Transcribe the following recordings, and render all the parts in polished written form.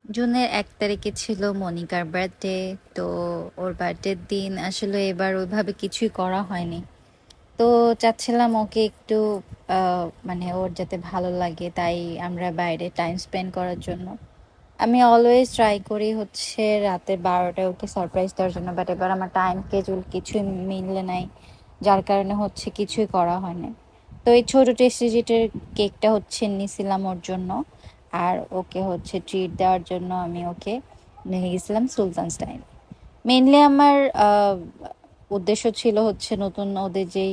জুনের ১ তারিখে ছিল মনিকার বার্থডে। তো ওর বার্থডের দিন আসলে এবার ওইভাবে কিছুই করা হয়নি। তো চাচ্ছিলাম ওকে একটু মানে ওর যাতে ভালো লাগে, তাই আমরা বাইরে টাইম স্পেন্ড করার জন্য। আমি অলওয়েজ ট্রাই করি হচ্ছে রাতে 12টায় ওকে সারপ্রাইজ দেওয়ার জন্য, বাট এবার আমার টাইম স্কেজুল কিছুই মিললে নাই, যার কারণে হচ্ছে কিছুই করা হয়নি। তো এই ছোটো টেস্টিজিটের কেকটা হচ্ছে নিছিলাম ওর জন্য, আর ওকে হচ্ছে ট্রিট দেওয়ার জন্য আমি ওকে নিয়ে গেছিলাম সুলতানস্টাইন। মেইনলি আমার উদ্দেশ্য ছিল হচ্ছে নতুন ওদের যেই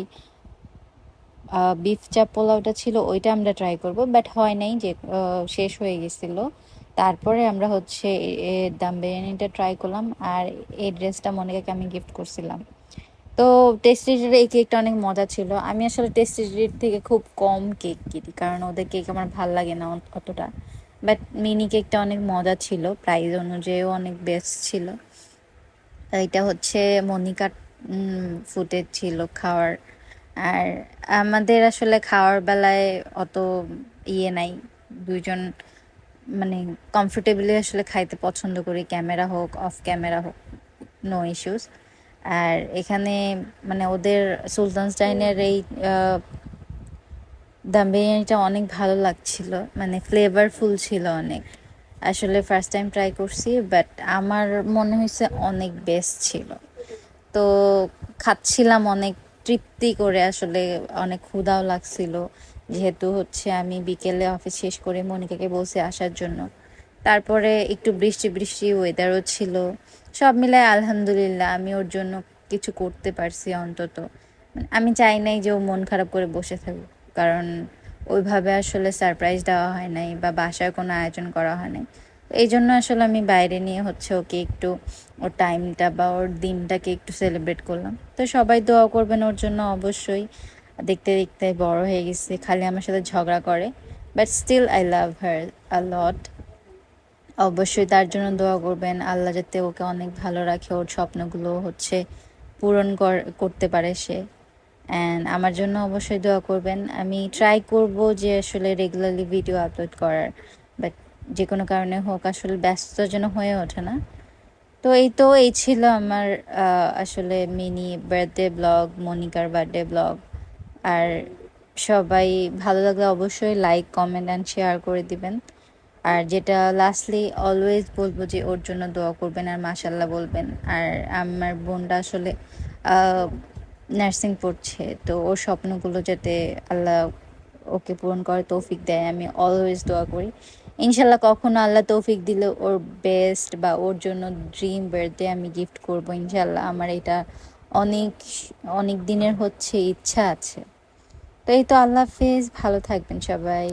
বিফ চাপ পোলাওটা ছিল ওইটা আমরা ট্রাই করব, বাট হয় নাই, যে শেষ হয়ে গেছিলো। তারপরে আমরা হচ্ছে দাম বিরিয়ানিটা ট্রাই করলাম, আর এই ড্রেসটা মনিকাকে আমি গিফট করছিলাম। তো টেস্টিডির এই কেকটা অনেক মজা ছিল। আমি আসলে টেস্টিডির থেকে খুব কম কেক কিনি, কারণ ওদের কেক আমার ভাল লাগে না অতটা। বাট মিনি কেকটা অনেক মজা ছিল, প্রাইস অনুযায়ীও অনেক বেস্ট ছিল। এটা হচ্ছে মনিকার ফুটেজ ছিল খাওয়ার। আর আমাদের আসলে খাওয়ার বেলায় অত নাই, দুইজন মানে কমফোর্টেবলি আসলে খাইতে পছন্দ করি, ক্যামেরা হোক অফ ক্যামেরা হোক, নো ইস্যুস। আর এখানে মানে ওদের সুলতানস্টাইনের এই দাম বিরিয়ানিটা অনেক ভালো লাগছিল, মানে ফ্লেভারফুল ছিল অনেক। আসলে ফার্স্ট টাইম ট্রাই করছি, বাট আমার মনে হয়েছে অনেক বেস্ট ছিল। তো খাচ্ছিলাম অনেক তৃপ্তি করে, আসলে অনেক ক্ষুধাও লাগছিল, যেহেতু হচ্ছে আমি বিকেলে অফিস শেষ করে মনিকাকে বলছি আসার জন্য। তারপরে একটু বৃষ্টি বৃষ্টি ওয়েদারও ছিল, সব মিলায় আলহামদুলিল্লাহ আমি ওর জন্য কিছু করতে পারছি অন্তত। আমি চাই নাই যে ও মন খারাপ করে বসে থাকুক, কারণ ওইভাবে আসলে সারপ্রাইজ দেওয়া হয় নাই বা বাসায় কোনো আয়োজন করা হয় নাই। এই জন্য আসলে আমি বাইরে নিয়ে হচ্ছে ওকে একটু ওর টাইমটা বা ওর দিনটাকে একটু সেলিব্রেট করলাম। তো সবাই দোয়া করবেন ওর জন্য অবশ্যই। দেখতে দেখতে বড় হয়ে গেছে, খালি আমার সাথে ঝগড়া করে, বাট স্টিল আই লাভ হার আ লট। অবশ্যই তার জন্য দোয়া করবেন, আল্লাহ যাতে ওকে অনেক ভালো রাখে, ওর স্বপ্নগুলো হচ্ছে পূরণ করতে পারে সে। অ্যান্ড আমার জন্য অবশ্যই দোয়া করবেন। আমি ট্রাই করব যে আসলে রেগুলারলি ভিডিও আপলোড করার, বাট যে কোনো কারণে হোক আসলে ব্যস্ততার জন্য হয়ে ওঠে না। তো এই ছিল আমার আসলে মিনি বার্থডে ব্লগ, মনিকার বার্থডে ব্লগ। আর সবাই ভালো লাগলে অবশ্যই লাইক কমেন্ট অ্যান্ড শেয়ার করে দিবেন। আর যেটা লাস্টলি অলওয়েজ বলবো যে ওর জন্য দোয়া করবেন আর মাশাল্লাহ বলবেন। আর আমার বোনটা আসলে নার্সিং পড়ছে, তো ওর স্বপ্নগুলো যাতে আল্লাহ ওকে পূরণ করে তৌফিক দেয়, আমি অলওয়েজ দোয়া করি। ইনশাল্লাহ কখনো আল্লাহ তৌফিক দিলে ওর বেস্ট বা ওর জন্য ড্রিম বার্থডে আমি গিফট করবো ইনশাল্লাহ। আমার এটা অনেক অনেক দিনের হচ্ছে ইচ্ছা আছে। তো এই তো, আল্লাহ হাফেজ, ভালো থাকবেন সবাই।